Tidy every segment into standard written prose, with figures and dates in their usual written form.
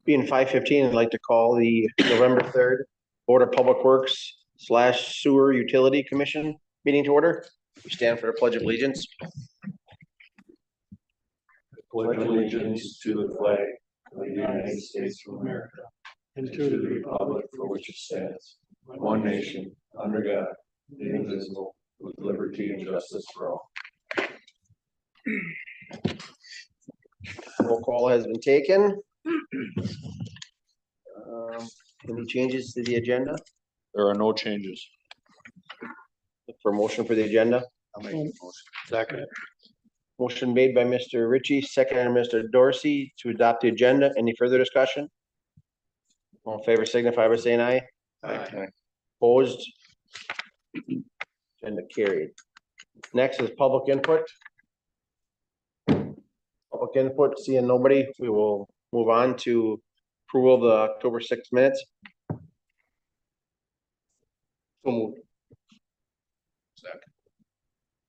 Being 5:15, I'd like to call the November 3rd Board of Public Works / Sewer Utility Commission meeting to order. We stand for the Pledge of Allegiance. Pledge allegiance to the flag of the United States of America and to the republic for which it stands, one nation, under God, indivisible, with liberty and justice for all. Roll call has been taken. Any changes to the agenda? There are no changes. Look for a motion for the agenda. I'll make a motion. Second. Motion made by Mr. Ritchie, seconded by Mr. Dorsey to adopt the agenda. Any further discussion? All in favor signify by saying aye. Aye. Opposed? Agenda carried. Next is public input. Public input, seeing nobody, we will move on to approval of the October 6th minutes. So moved. Second.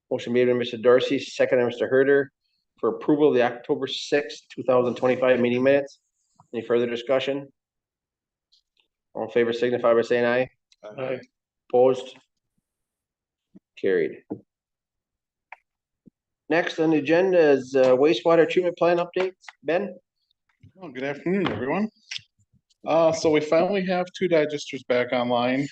Motion made by Mr. Dorsey, second by Mr. Herder for approval of the October 6th, 2025 meeting minutes. Any further discussion? All in favor signify by saying aye. Aye. Opposed? Carried. Next on the agenda is wastewater treatment plant updates. Ben? Oh, good afternoon, everyone. So we finally have 2 digesters back online.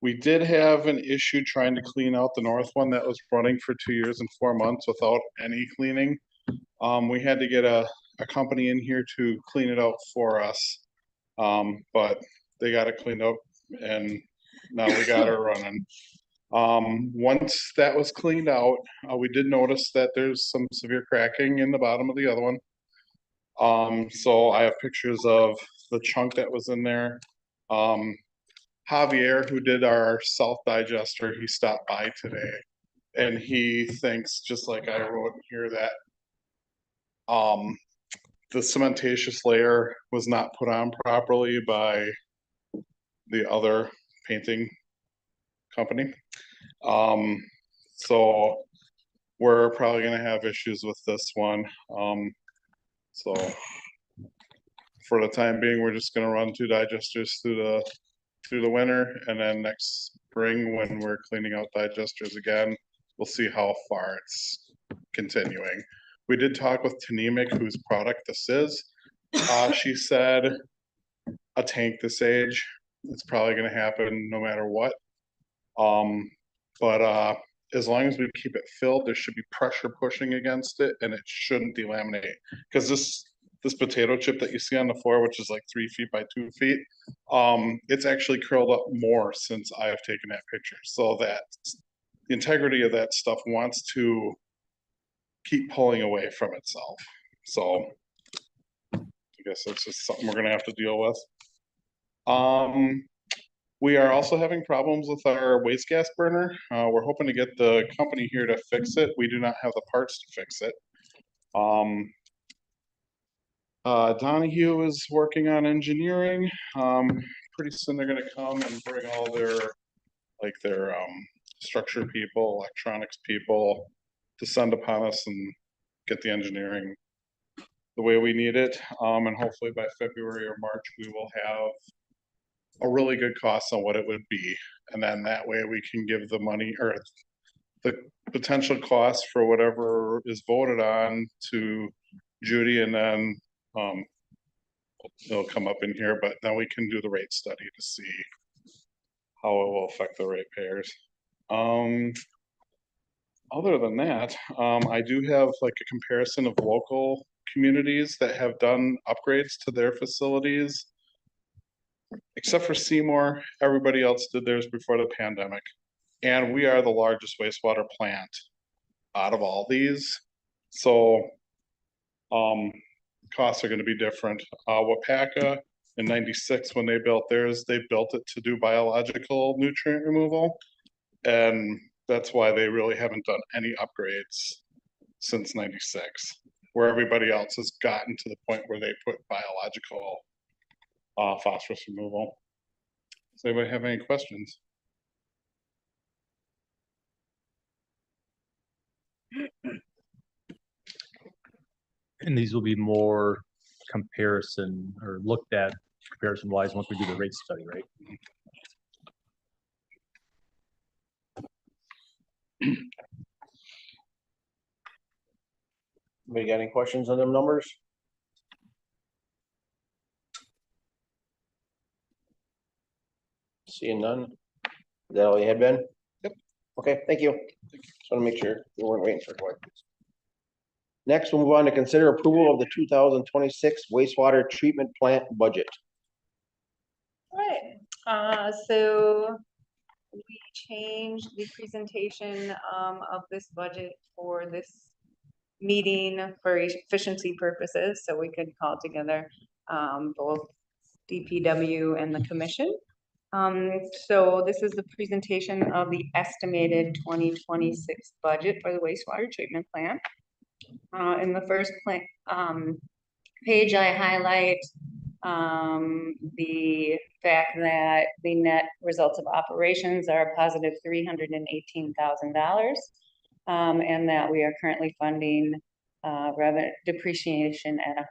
We did have an issue trying to clean out the north one that was running for 2 years and 4 months without any cleaning. We had to get a company in here to clean it out for us. But they got it cleaned up and now we got it running. Once that was cleaned out, we did notice that there's some severe cracking in the bottom of the other one. So I have pictures of the chunk that was in there. Javier, who did our south digester, he stopped by today and he thinks, just like I wrote here, that the cementatious layer was not put on properly by the other painting company. So we're probably gonna have issues with this one. So for the time being, we're just gonna run 2 digesters through the winter, and then next spring, when we're cleaning out digesters again, we'll see how far it's continuing. We did talk with Tanemic, whose product this is. She said a tank this age, it's probably gonna happen no matter what. But as long as we keep it filled, there should be pressure pushing against it and it shouldn't delaminate. Because this potato chip that you see on the floor, which is like 3 feet by 2 feet, it's actually curled up more since I have taken that picture. So that the integrity of that stuff wants to keep pulling away from itself. So I guess that's just something we're gonna have to deal with. We are also having problems with our waste gas burner. We're hoping to get the company here to fix it. We do not have the parts to fix it. Donahue is working on engineering. Pretty soon they're gonna come and bring all their structure people, electronics people to send upon us and get the engineering the way we need it. And hopefully by February or March, we will have a really good cost on what it would be. And then that way we can give the money or the potential cost for whatever is voted on to Judy, and then it'll come up in here, but then we can do the rate study to see how it will affect the ratepayers. Other than that, I do have like a comparison of local communities that have done upgrades to their facilities. Except for Seymour, everybody else did theirs before the pandemic. And we are the largest wastewater plant out of all these. So costs are going to be different. Wapaka in '96, when they built theirs, they built it to do biological nutrient removal. And that's why they really haven't done any upgrades since '96, where everybody else has gotten to the point where they put biological phosphorus removal. Does anybody have any questions? And these will be more comparison or looked at comparison wise once we do the rate study, right? Anybody got any questions on them numbers? Seeing none. Is that all you had, Ben? Yep. Okay, thank you. Just want to make sure we weren't waiting for questions. Next, we'll move on to consider approval of the 2026 wastewater treatment plant budget. Right, so we changed the presentation of this budget for this meeting for efficiency purposes, so we could call together both DPW and the commission. So this is the presentation of the estimated 2026 budget for the wastewater treatment plant. In the first page, I highlight the fact that the net results of operations are a positive $318,000, and that we are currently funding revenue depreciation at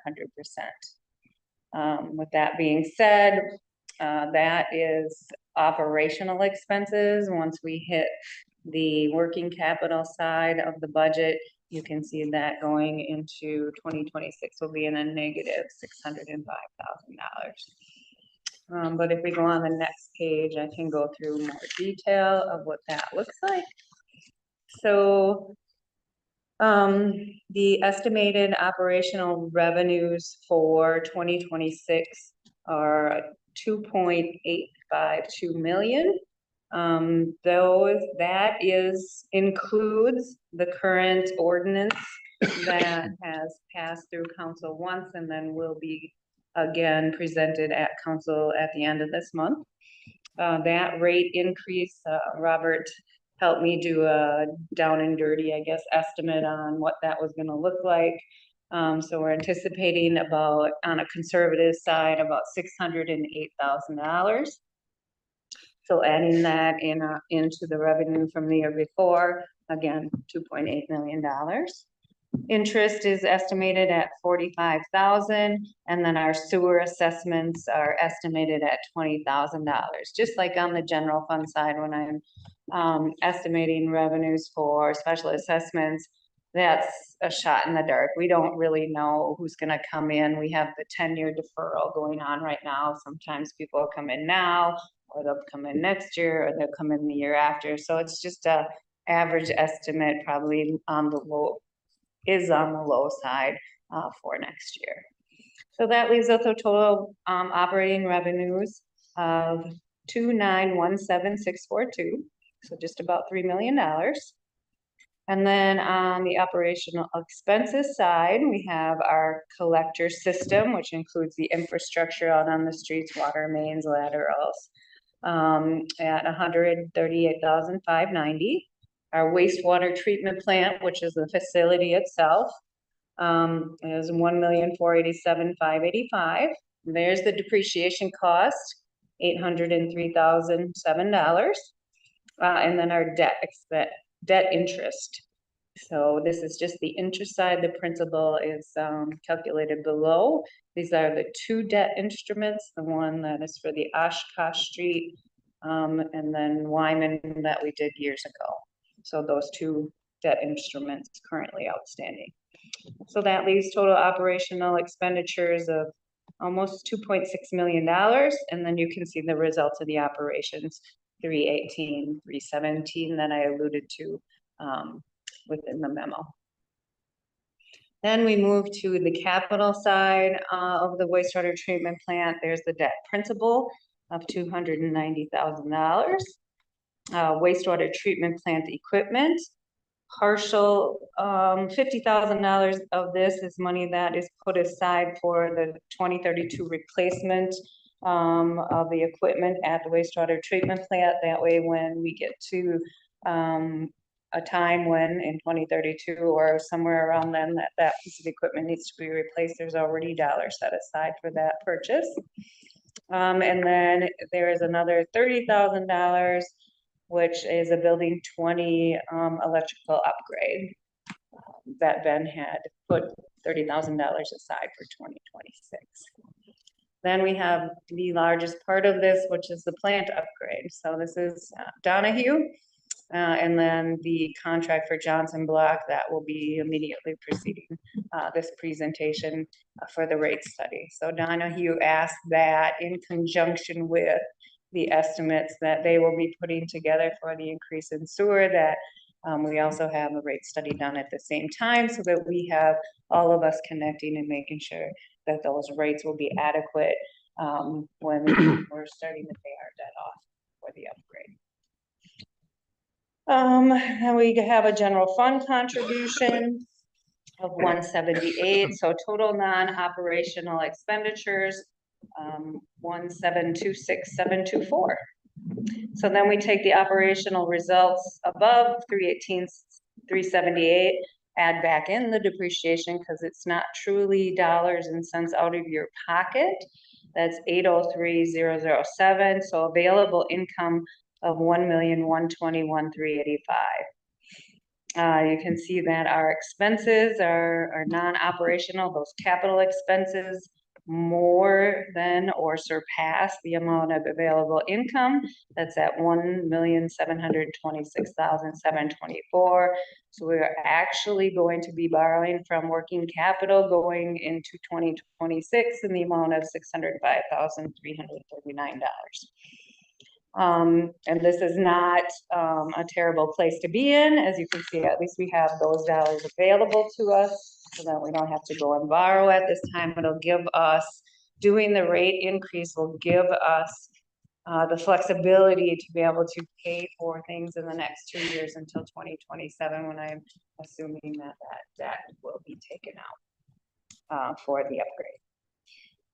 100%. With that being said, that is operational expenses. Once we hit the working capital side of the budget, you can see that going into 2026 will be in a negative $605,000. But if we go on the next page, I can go through more detail of what that looks like. So the estimated operational revenues for 2026 are 2.852 million. That includes the current ordinance that has passed through council once and then will be again presented at council at the end of this month. That rate increase, Robert helped me do a down and dirty, I guess, estimate on what that was gonna look like. So we're anticipating about, on a conservative side, about $608,000. So adding that into the revenue from the year before, again, $2.8 million. Interest is estimated at 45,000, and then our sewer assessments are estimated at $20,000. Just like on the general fund side, when I'm estimating revenues for special assessments, that's a shot in the dark. We don't really know who's gonna come in. We have the 10-year deferral going on right now. Sometimes people come in now, or they'll come in next year, or they'll come in the year after. So it's just a average estimate, probably on the low side for next year. So that leaves us a total operating revenues of 2917642, so just about $3 million. And then on the operational expenses side, we have our collector system, which includes the infrastructure out on the streets, water mains, laterals, at 138,590. Our wastewater treatment plant, which is the facility itself, is 1,487,585. There's the depreciation cost, $803,007. And then our debt interest. So this is just the interest side. The principal is calculated below. These are the two debt instruments, the one that is for the Oshkosh Street and then Wyman that we did years ago. So those two debt instruments currently outstanding. So that leaves total operational expenditures of almost $2.6 million. And then you can see the results of the operations, 318, 317 that I alluded to within the memo. Then we move to the capital side of the wastewater treatment plant. There's the debt principal of $290,000. Wastewater treatment plant equipment, partial $50,000 of this is money that is put aside for the 2032 replacement of the equipment at the wastewater treatment plant. That way, when we get to a time when in 2032 or somewhere around then that piece of equipment needs to be replaced, there's already dollars set aside for that purchase. And then there is another $30,000, which is a building 20 electrical upgrade. that Ben had put $30,000 aside for 2026. Then we have the largest part of this, which is the plant upgrade. So this is Donahue. And then the contract for Johnson Block that will be immediately preceding this presentation for the rate study. So Donahue asked that in conjunction with the estimates that they will be putting together for the increase in sewer, that we also have a rate study done at the same time, so that we have all of us connecting and making sure that those rates will be adequate when we're starting to pay our debt off for the upgrade. And we have a general fund contribution of 178, so total non-operational expenditures 1,726,724. So then we take the operational results above 318, 378, add back in the depreciation because it's not truly dollars and cents out of your pocket. That's 803,007. So available income of 1,121,385. You can see that our expenses are non-operational, those capital expenses more than or surpass the amount of available income. That's at 1,726,724. So we're actually going to be borrowing from working capital going into 2026 in the amount of $605,339. And this is not a terrible place to be in. As you can see, at least we have those dollars available to us so that we don't have to go and borrow at this time. It'll give us, doing the rate increase will give us the flexibility to be able to pay for things in the next 2 years until 2027, when I'm assuming that debt will be taken out for the upgrade.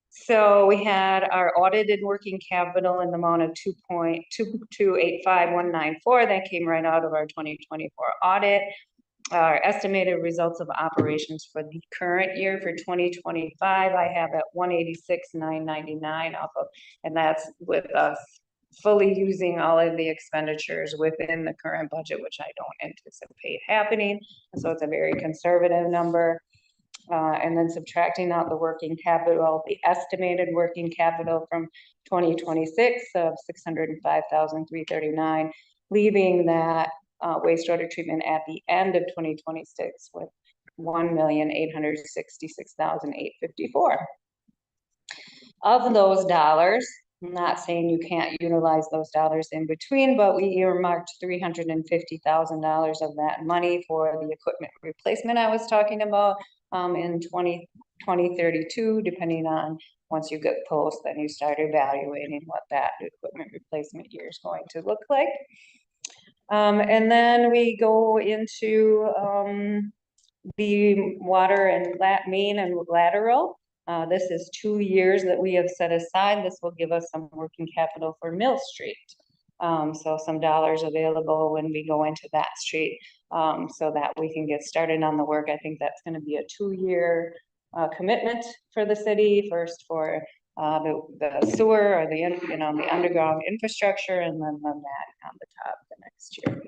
So we had our audited working capital in the amount of 2.2285194. That came right out of our 2024 audit. Our estimated results of operations for the current year for 2025, I have at 186,999 off of, and that's with us fully using all of the expenditures within the current budget, which I don't anticipate happening. So it's a very conservative number. And then subtracting out the working capital, the estimated working capital from 2026 of 605,339, leaving that wastewater treatment at the end of 2026 with 1,866,854. Of those dollars, I'm not saying you can't utilize those dollars in between, but we earmarked $350,000 of that money for the equipment replacement I was talking about in 2032, depending on once you get post, then you start evaluating what that equipment replacement year is going to look like. And then we go into the water and main and lateral. This is 2 years that we have set aside. This will give us some working capital for Mill Street. So some dollars available when we go into that street so that we can get started on the work. I think that's going to be a 2-year commitment for the city, first for the sewer or the underground infrastructure, and then that on the top the next year.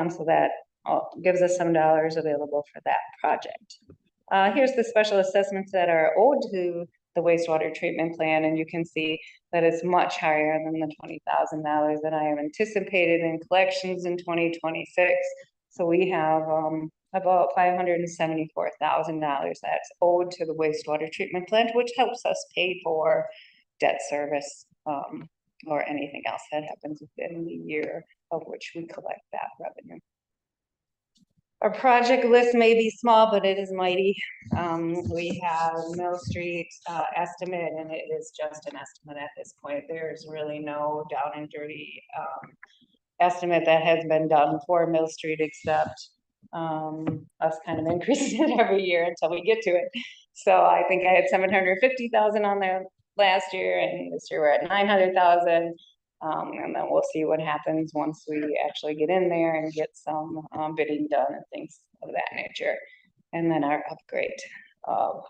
So that gives us some dollars available for that project. Here's the special assessments that are owed to the wastewater treatment plan, and you can see that it's much higher than the $20,000 that I have anticipated in collections in 2026. So we have about $574,000 that's owed to the wastewater treatment plant, which helps us pay for debt service or anything else that happens within the year of which we collect that revenue. Our project list may be small, but it is mighty. We have Mill Street estimate, and it is just an estimate at this point. There's really no down and dirty estimate that has been done for Mill Street, except us kind of increasing it every year until we get to it. So I think I had 750,000 on there last year, and this year we're at 900,000. And then we'll see what happens once we actually get in there and get some bidding done and things of that nature. And then our upgrade of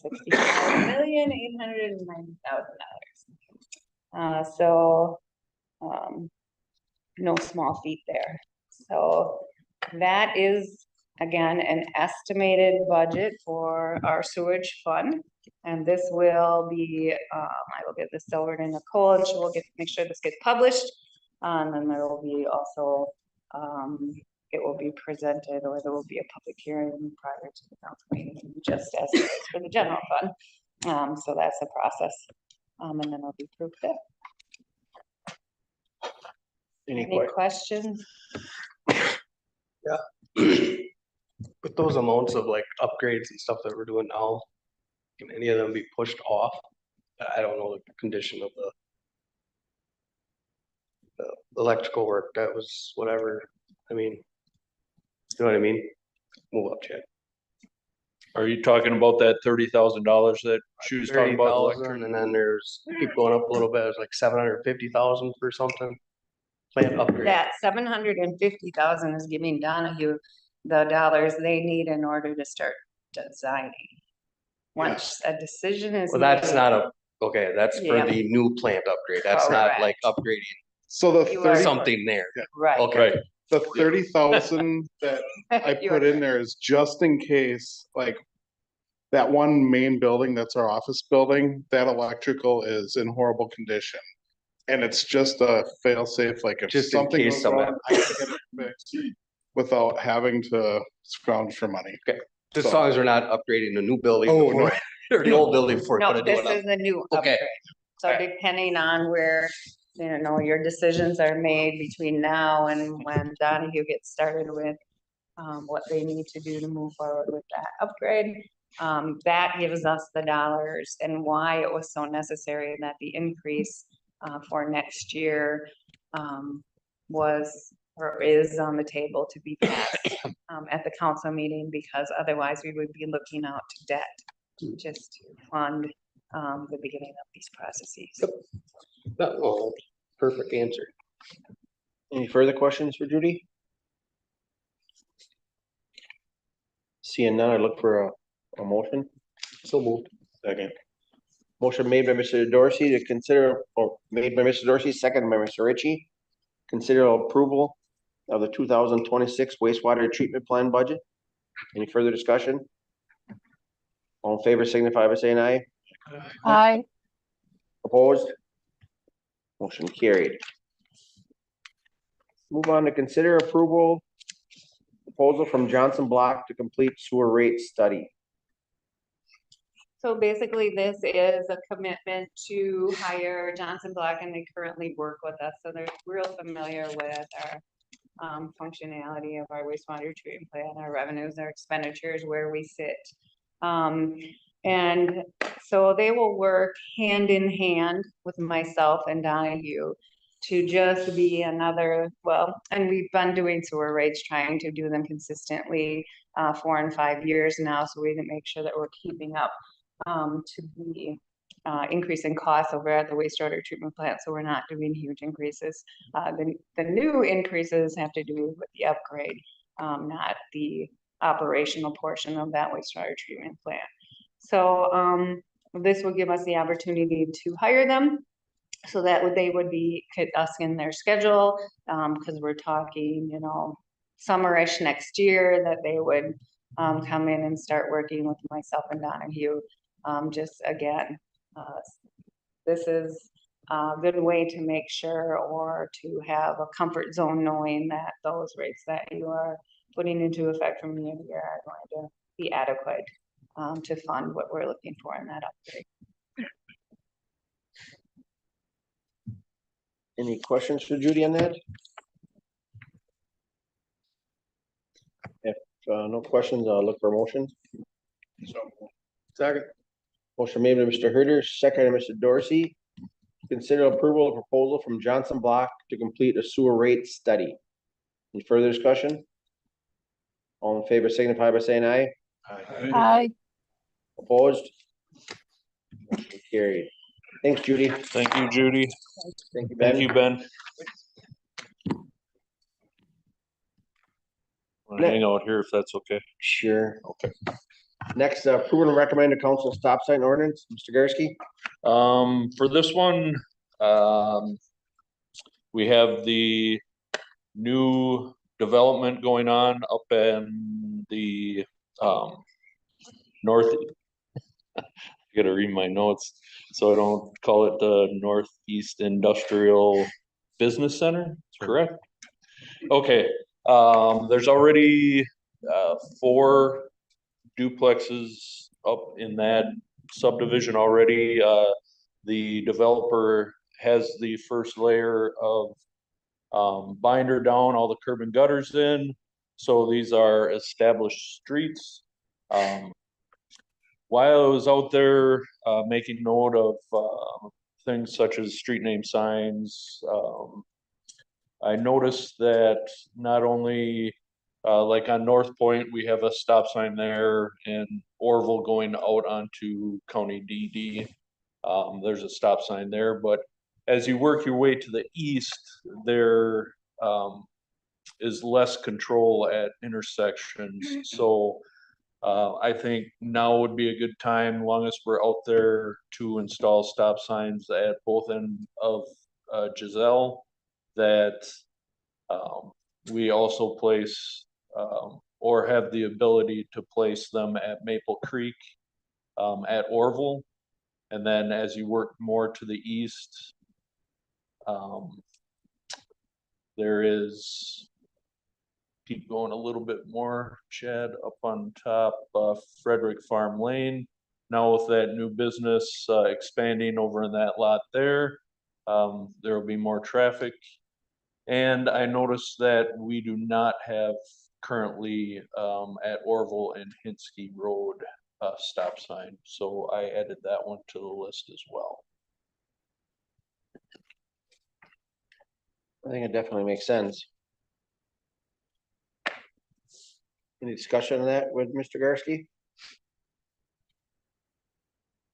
$65,890,000. So no small feat there. So that is again, an estimated budget for our sewage fund. And this will be, I will get this over to Nicole and she will make sure this gets published. And then there will be also, it will be presented or there will be a public hearing prior to the council meeting, just as it is for the general fund. So that's the process. And then it'll be approved there. Any Any questions? questions? With those amounts of like upgrades and stuff that we're doing now, can any of them be pushed off? I don't know the condition of the electrical work, that was whatever, I mean, you know what I mean? Move up, Chad. Are you talking about that $30,000 that she was talking about? 30,000, and then there's, keep going up a little bit, it's like 750,000 for something. Plant upgrade. That 750,000 is giving Donahue the dollars they need in order to start designing. Once a decision is. Well, that's made- not a, okay, that's for Yeah. the new plant upgrade, that's not like upgrading So the You are 30, something there. Right. Okay, Right, the 30,000 that I You put are in there is just in case, like, that one main building, that's our office building, that electrical is in horrible condition. And it's just a fail safe, like if Just in something case goes something wrong, I can get it fixed without having to scrounge for money. just as long as we're not upgrading the new building Oh, before, or the old building before we No, put a new this one up. is the new Okay. upgrade. So depending on where, you know, your decisions are made between now and when Donahue gets started with what they need to do to move forward with that upgrade. That gives us the dollars and why it was so necessary that the increase for next year was or is on the table to be passed at the council meeting, because otherwise we would be looking out to debt just to fund the beginning of these processes. Oh, perfect answer. Any further questions for Judy? Seeing none, I look for a motion. So moved. Second. Motion made by Mr. Dorsey to consider, or made by Mr. Dorsey, second by Mr. Ritchie. Consider approval of the 2026 wastewater treatment plan budget. Any further discussion? All in favor signify by saying aye. Aye. Opposed? Motion carried. Move on to consider approval proposal from Johnson Block to complete sewer rate study. So basically, this is a commitment to hire Johnson Block, and they currently work with us, so they're real familiar with our functionality of our wastewater treatment plant, our revenues, our expenditures, where we sit. And so they will work hand in hand with myself and Donahue to just be another, well, and we've been doing sewer rates, trying to do them consistently 4 and 5 years now, so we can make sure that we're keeping up to the increase in costs over at the wastewater treatment plant, so we're not doing huge increases. The new increases have to do with the upgrade, not the operational portion of that wastewater treatment plant. So this will give us the opportunity to hire them so that they would be fit us in their schedule, because we're talking, you know, summerish next year that they would come in and start working with myself and Donahue. Just again, this is a good way to make sure, or to have a comfort zone knowing that those rates that you are putting into effect from year to year are going to be adequate to fund what we're looking for in that upgrade. Any questions for Judy on that? If no questions, I'll look for a motion. Second. Motion made by Mr. Herder, second by Mr. Dorsey. Consider approval of proposal from Johnson Block to complete a sewer rate study. Any further discussion? All in favor signify by saying aye. Aye. Opposed? Motion carried. Thanks, Judy. thank you, Judy. Thank you, Ben. Thank you, Ben. Wanna hang out here if that's okay. Sure. Okay. Next, approval and recommend to council stop sign ordinance, Mr. Garski. For this one, we have the new development going on up in the, north. I gotta read my notes, so I don't call it the Northeast Industrial Business Center, correct? Okay, there's already, 4 duplexes up in that subdivision already. The developer has the first layer of binder down, all the curb and gutters in. So these are established streets. While I was out there making note of things such as street name signs, I noticed that not only like on North Point, we have a stop sign there, and Orville going out onto County DD. There's a stop sign there, but as you work your way to the east, there is less control at intersections. So I think now would be a good time, long as we're out there, to install stop signs at both ends of Giselle, that we also place or have the ability to place them at Maple Creek, at Orville. And then as you work more to the east, there is, keep going a little bit more, Chad, up on top, Frederick Farm Lane. Now with that new business expanding over in that lot there, there will be more traffic. And I noticed that we do not have currently at Orville and Hinsky Road stop sign. So I added that one to the list as well. I think it definitely makes sense. Any discussion on that with Mr. Garsky?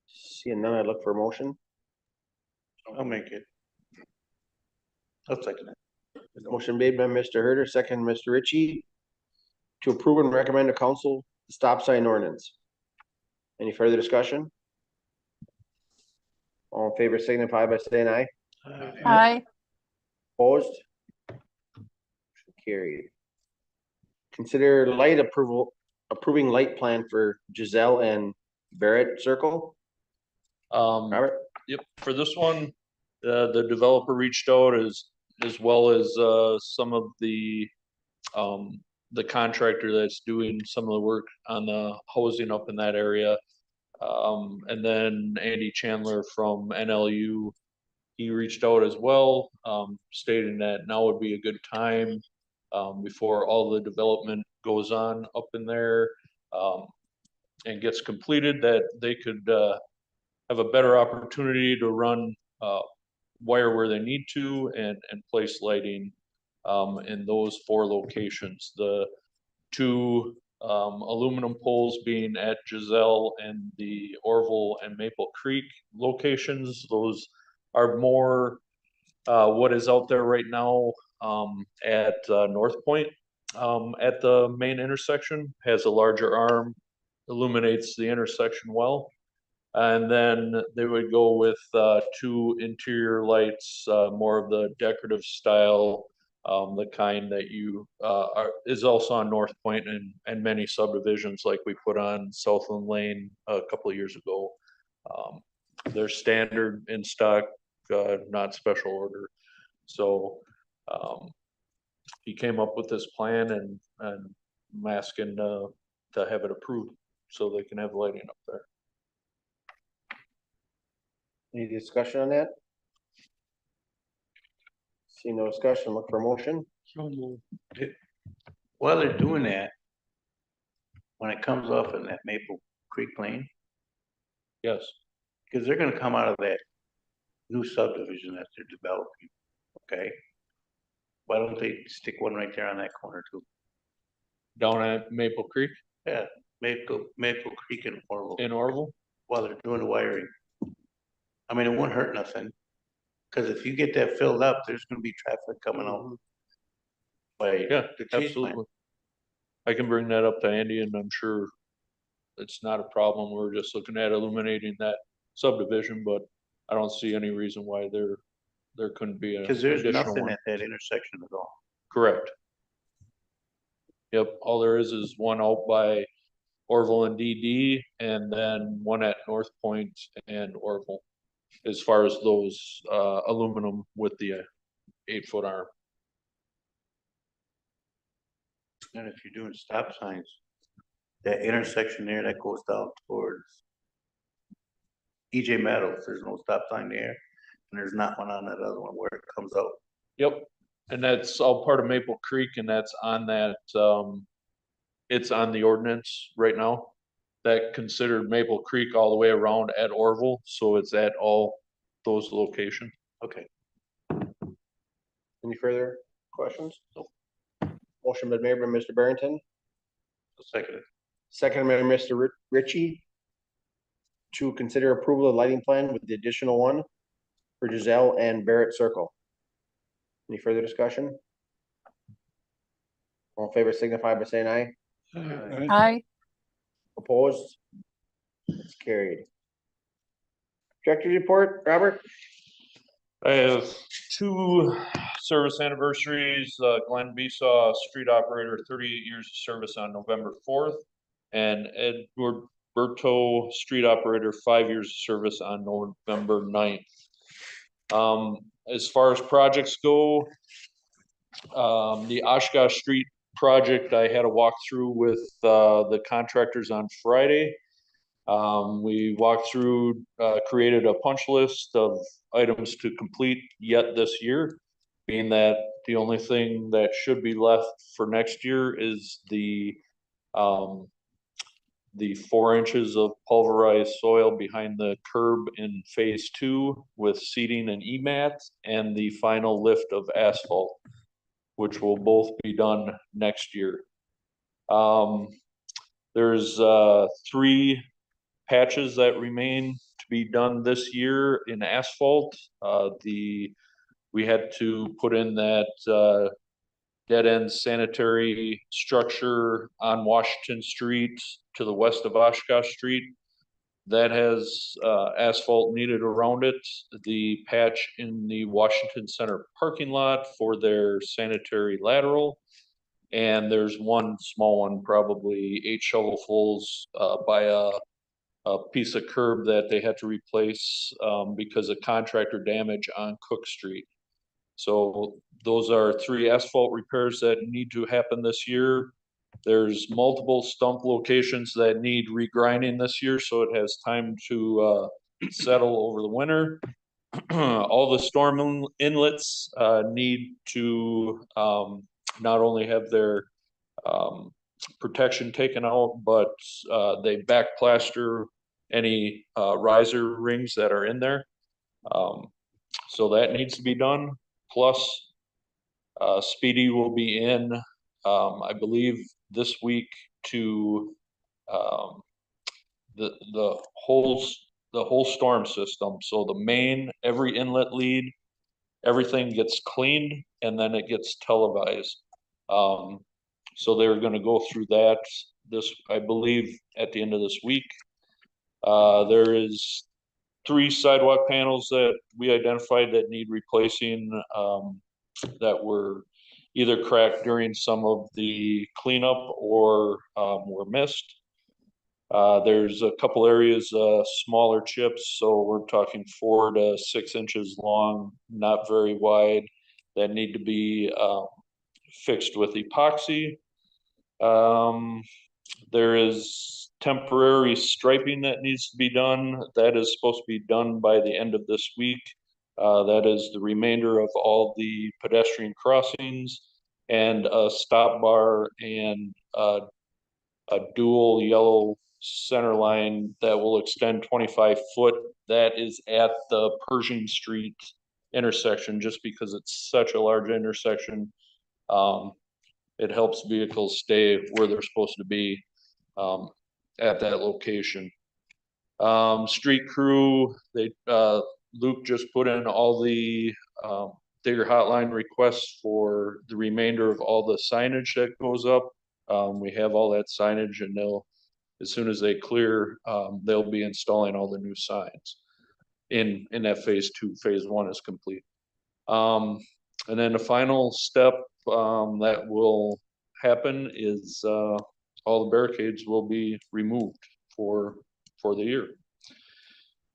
Seeing none, I'd look for a motion. I'll make it. I'll second it. Motion made by Mr. Herder, second Mr. Ritchie, to approve and recommend to council the stop sign ordinance. Any further discussion? All in favor signify by saying aye. Aye. Opposed? Carried. Consider light approval, approving light plan for Giselle and Barrett Circle. Robert? Yep, for this one, the developer reached out as well as some of the contractor that's doing some of the work on the housing up in that area. And then Andy Chandler from NLU, he reached out as well, stating that now would be a good time before all the development goes on up in there and gets completed, that they could have a better opportunity to run wire where they need to and place lighting in those 4 locations. The 2 aluminum poles being at Giselle and the Orville and Maple Creek locations. Those are more what is out there right now at North Point at the main intersection. Has a larger arm, illuminates the intersection well. And then they would go with 2 interior lights, more of the decorative style, the kind that you is also on North Point and many subdivisions like we put on Southland Lane a couple of years ago. They're standard in stock, not special order. So he came up with this plan, and I'm asking to have it approved so they can have lighting up there. Any discussion on that? See no discussion, look for a motion. While they're doing that, when it comes off in that Maple Creek Lane, Yes. because they're gonna come out of that new subdivision that they're developing, okay? Why don't they stick one right there on that corner too? Down at Maple Creek Yeah, Maple Creek and Orville, in Orville. while they're doing the wiring. I mean, it won't hurt nothing, because if you get that filled up, there's gonna be traffic coming out. By Yeah, the cheese plant. absolutely. I can bring that up to Andy, and I'm sure it's not a problem. We're just looking at illuminating that subdivision, but I don't see any reason why there couldn't be an Because there's additional nothing one. at that intersection at all. Correct. Yep, all there is one out by Orville and DD, and then one at North Point and Orville. As far as those aluminum with the 8-foot arm. And if you're doing stop signs, that intersection there that goes down towards EJ Meadows, there's no stop sign there, and there's not one on that other one where it comes out. Yep, and that's all part of Maple Creek, and that's on that, it's on the ordinance right now. That considered Maple Creek all the way around at Orville, so it's at all those locations. Okay. Any further questions? Motion been made by Mr. Barrington, Second. second by Mr. Ritchie. To consider approval of lighting plan with the additional one for Giselle and Barrett Circle. Any further discussion? All in favor signify by saying aye. Aye. Opposed? It's carried. Director's report, Robert? I have 2 service anniversaries, Glenn Besaw, street operator, 38 years of service on November 4th. And Edward Berto, street operator, 5 years of service on November 9th. As far as projects go, the Oshkosh Street project, I had a walkthrough with the contractors on Friday. We walked through, created a punch list of items to complete yet this year, being that the only thing that should be left for next year is the 4 inches of pulverized soil behind the curb in phase 2 with seeding and EMAT, and the final lift of asphalt, which will both be done next year. There's 3 patches that remain to be done this year in asphalt. We had to put in that dead end sanitary structure on Washington Street to the west of Oshkosh Street. That has asphalt needed around it. The patch in the Washington Center parking lot for their sanitary lateral. And there's one small one, probably 8 shovelfuls by a piece of curb that they had to replace because of contractor damage on Cook Street. So those are 3 asphalt repairs that need to happen this year. There's multiple stump locations that need regrinding this year, so it has time to settle over the winter. All the storm inlets need to not only have their protection taken out, but they back plaster any riser rings that are in there. So that needs to be done. Plus, Speedy will be in, I believe, this week to the whole storm system. So the main, every inlet lead, everything gets cleaned and then it gets televised. So they're going to go through that I believe, at the end of this week. There is 3 sidewalk panels that we identified that need replacing, that were either cracked during some of the cleanup or were missed. There's a couple areas, smaller chips, so we're talking 4 to 6 inches long, not very wide, that need to be fixed with epoxy. There is temporary striping that needs to be done. That is supposed to be done by the end of this week. That is the remainder of all the pedestrian crossings and a stop bar and a dual yellow center line that will extend 25 foot. That is at the Pershing Street intersection, just because it's such a large intersection. It helps vehicles stay where they're supposed to be at that location. Street crew, Luke just put in all the Digger Hotline requests for the remainder of all the signage that goes up. We have all that signage, and as soon as they clear, they'll be installing all the new signs in that phase 2. Phase 1 is complete. And then the final step that will happen is, all the barricades will be removed for the year.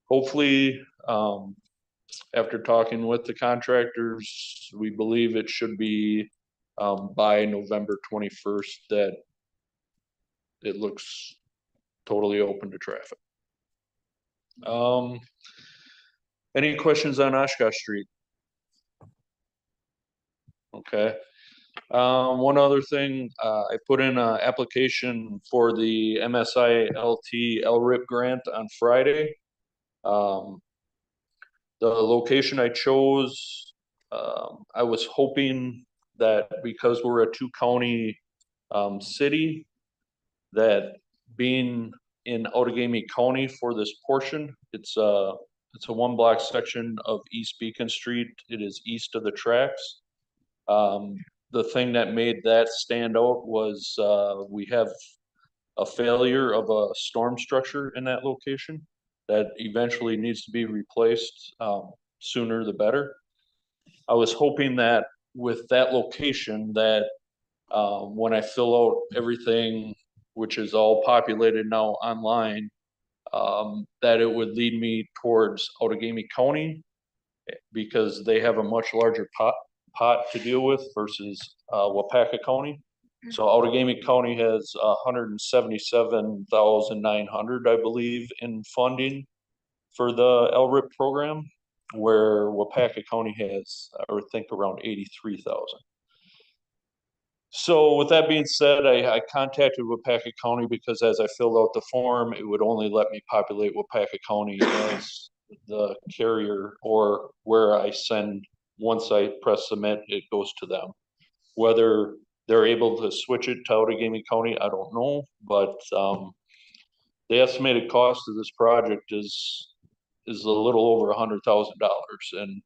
Hopefully, after talking with the contractors, we believe it should be, by November 21st that it looks totally open to traffic. Any questions on Oshkosh Street? Okay. One other thing, I put in an application for the MSI LT LRIP grant on Friday. The location I chose, I was hoping that because we're a two-county city, that being in Outagamie County for this portion, it's a one-block section of East Beacon Street. It is east of the tracks. The thing that made that stand out was we have a failure of a storm structure in that location that eventually needs to be replaced, sooner the better. I was hoping that with that location that when I fill out everything, which is all populated now online, that it would lead me towards Outagamie County because they have a much larger pot to deal with versus Wapaka County. So Outagamie County has 177,900, I believe, in funding for the LRIP program, where Wapaka County has, I think, around 83,000. So with that being said, I contacted Wapaka County because as I filled out the form, it would only let me populate Wapaka County as the carrier, or where I send, once I press submit, it goes to them. Whether they're able to switch it to Outagamie County, I don't know, but the estimated cost of this project is a little over $100,000, and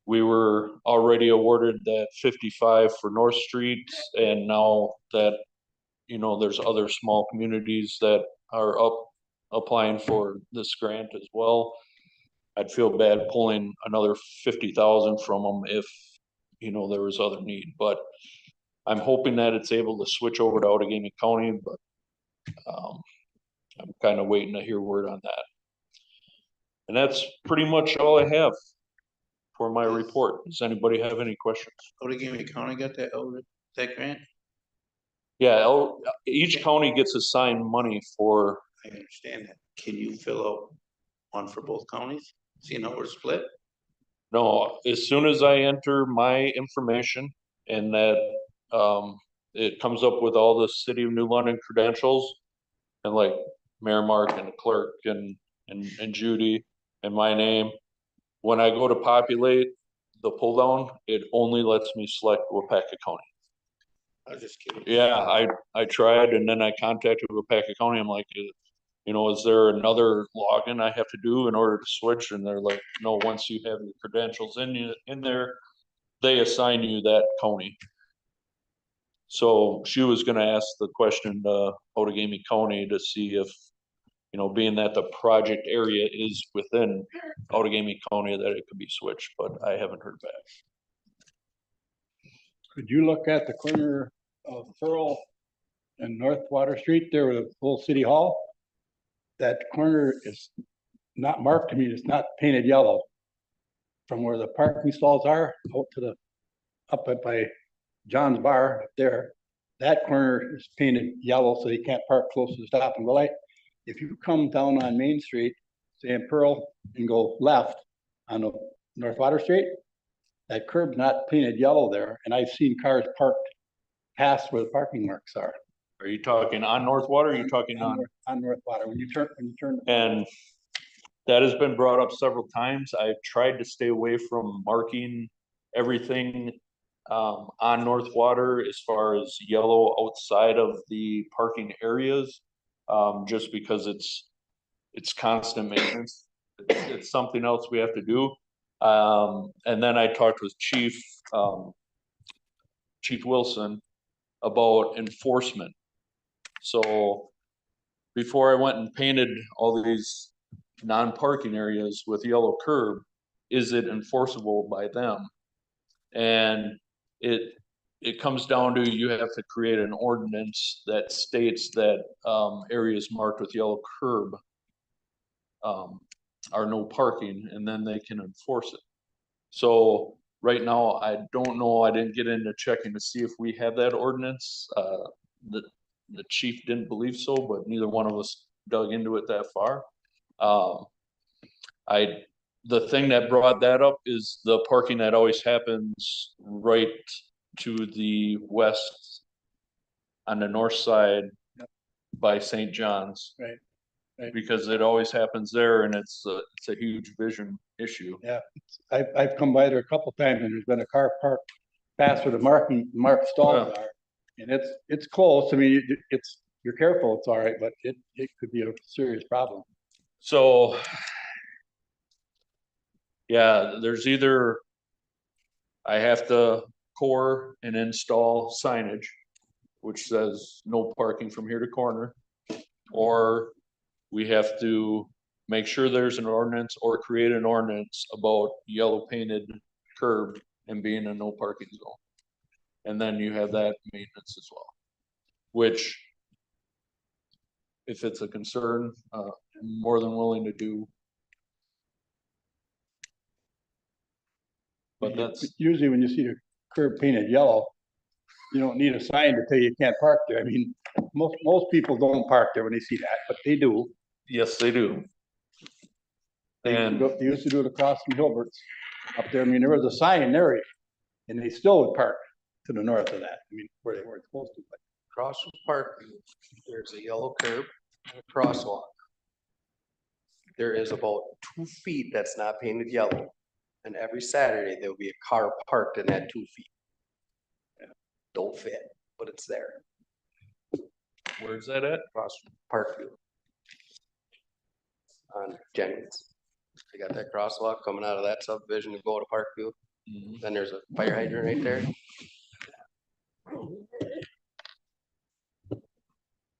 we were already awarded that 55 for North Street, and now that, you know, there's other small communities that are applying for this grant as well. I'd feel bad pulling another 50,000 from them if, you know, there was other need, but I'm hoping that it's able to switch over to Outagamie County, but I'm kind of waiting to hear word on that. And that's pretty much all I have for my report. Does anybody have any questions? Outagamie County got that grant? Yeah, each county gets assigned money for, I understand that. Can you fill out one for both counties? See how we're split? no, as soon as I enter my information and that it comes up with all the city of New London credentials and like Mayor Mark and the clerk and Judy and my name, when I go to populate the pull down, it only lets me select Wapaka County. I was just kidding. Yeah, I tried, and then I contacted Wapaka County. I'm like, you know, is there another login I have to do in order to switch? And they're like, no, once you have your credentials in there, they assign you that county. So she was gonna ask the question to Outagamie County to see if, you know, being that the project area is within Outagamie County, that it could be switched, but I haven't heard back. Could you look at the corner of Pearl and North Water Street there with the full city hall? That corner is not marked to me, it's not painted yellow. From where the parking stalls are, out to the, up by John's Bar up there, that corner is painted yellow, so you can't park close to the stop and go light. If you come down on Main Street, say in Pearl, and go left on the North Water Street, that curb's not painted yellow there, and I've seen cars parked past where the parking marks are. Are you talking on North Water? Or are you talking on? On North Water, when you turn. And that has been brought up several times. I've tried to stay away from marking everything on North Water as far as yellow outside of the parking areas, just because it's constant maintenance. It's something else we have to do. And then I talked with Chief Wilson about enforcement. So before I went and painted all these non-parking areas with yellow curb, is it enforceable by them? And it it comes down to you have to create an ordinance that states that areas marked with yellow curb are no parking, and then they can enforce it. So right now, I don't know, I didn't get into checking to see if we have that ordinance. The chief didn't believe so, but neither one of us dug into it that far. The thing that brought that up is the parking that always happens right to the west on the north side by St. John's. Right, right. Because it always happens there, and it's a huge vision issue. Yeah, I've come by there a couple times and there's been a car parked past where the marked stalls are. And it's close. I mean, you're careful, it's all right, but it could be a serious problem. So, yeah, there's either I have to core and install signage, which says no parking from here to corner, or we have to make sure there's an ordinance or create an ordinance about yellow painted curb and being a no parking zone. And then you have that maintenance as well, which if it's a concern, I'm more than willing to do. But that's Usually when you see the curb painted yellow, you don't need a sign to tell you can't park there. I mean, most people don't park there when they see that, but they do. yes, they do. And They used to do it across from Hilbert's up there. I mean, there was a sign there and they still would park to the north of that. I mean, where they weren't supposed to, but. Across from Parkview, there's a yellow curb and a crosswalk. There is about 2 feet that's not painted yellow. And every Saturday, there will be a car parked in that 2 feet. Don't fit, but it's there. where's that at? Across from Parkview. On Jennings. They got that crosswalk coming out of that subdivision to go to Parkview. Mhm. Then there's a fire hydrant right there.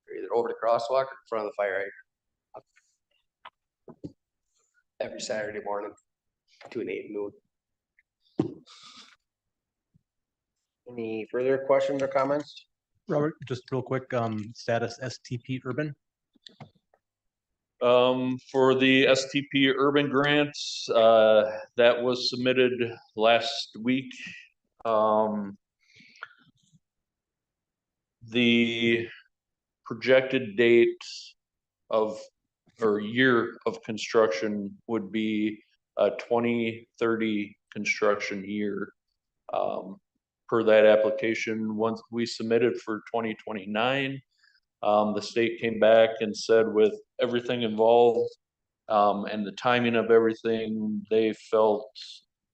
You're either over the crosswalk or in front of the fire hydrant. Every Saturday morning, between 8 and noon. Any further questions or comments? Robert, just real quick, status STP Urban. For the STP Urban Grants, that was submitted last week. The projected date of, or year of construction would be a 2030 construction year. Per that application, once we submitted for 2029, the state came back and said with everything involved, and the timing of everything, they felt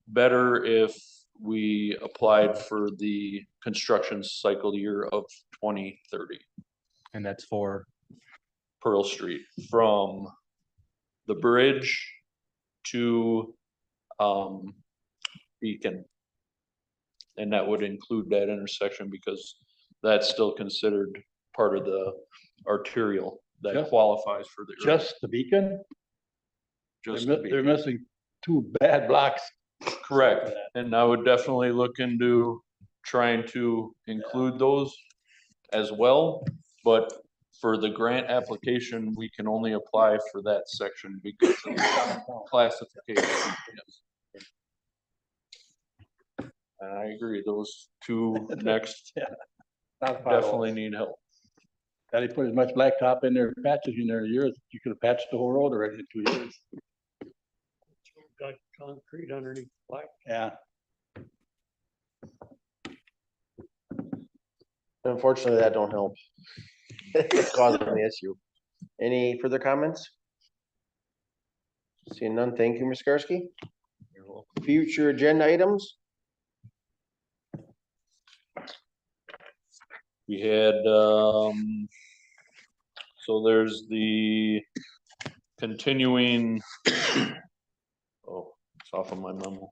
better if we applied for the construction cycle year of 2030. And that's for, Pearl Street, from the bridge to Beacon. And that would include that intersection because that's still considered part of the arterial that Just- qualifies for the. Just the Beacon? Just They're the they're Beacon. missing 2 bad blocks. Correct, and I would definitely look into trying to include those as well. But for the grant application, we can only apply for that section because of the classification. Yes. And I agree, those two next Not a pothole. definitely need help. Daddy put as much blacktop in there, patches in there years, you could have patched the whole road already in 2 years. Got concrete underneath black. Yeah. Unfortunately, that don't help. It's causing the issue. Any further comments? Seeing none, thank you, Ms. Karski. Future agenda items? We had, so there's the continuing. Oh, it's off of my memo.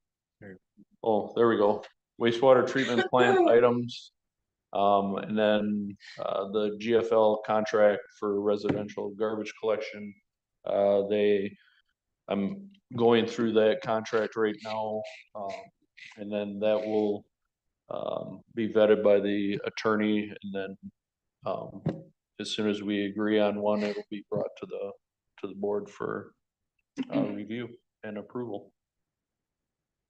Oh, there we go. Wastewater treatment plant items. And then, the GFL contract for residential garbage collection. I'm going through that contract right now. And then that will, be vetted by the attorney, and then, as soon as we agree on one, it'll be brought to the board for, review and approval.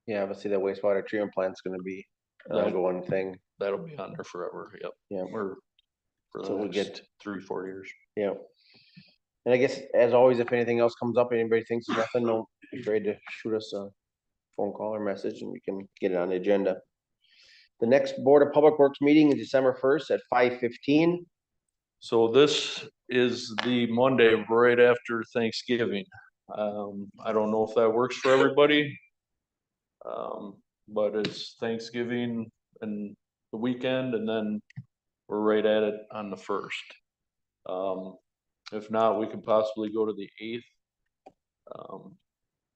Yeah, obviously the wastewater treatment plant's gonna be an ongoing thing, That'll be on there forever, yep. yeah, Or for the So we next get- 3-4 years. yeah. And I guess, as always, if anything else comes up, anybody thinks of nothing, don't be afraid to shoot us a phone call or message and we can get it on the agenda. The next Board of Public Works meeting is December 1st at 5:15. So this is the Monday right after Thanksgiving. I don't know if that works for everybody. But it's Thanksgiving and the weekend, and then we're right at it on the 1st. If not, we could possibly go to the 8th.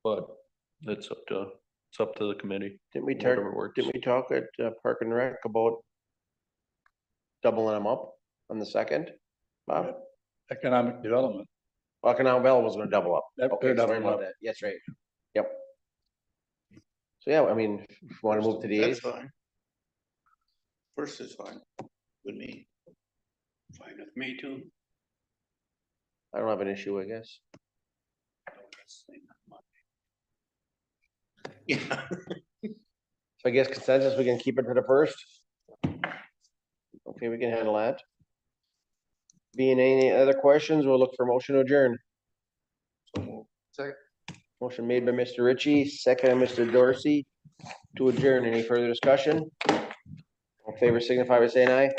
But it's up to the committee. Whatever works. Didn't we talk at Park and Rec about doubling them up on the 2nd? Bob? Economic development. Economic Development was gonna double up. They're Okay, sorry doubling about up. that. Yes, right. Yep. So yeah, I mean, if you wanna move to the That's 8th, fine. First is fine with me. Fine with me too. I don't have an issue, I guess. Yeah. So I guess consensus, we can keep it to the 1st? Okay, we can handle that. Being any other questions, we'll look for motion to adjourn. Second. Motion made by Mr. Ritchie, second by Mr. Dorsey to adjourn. Any further discussion? All in favor signify by saying aye.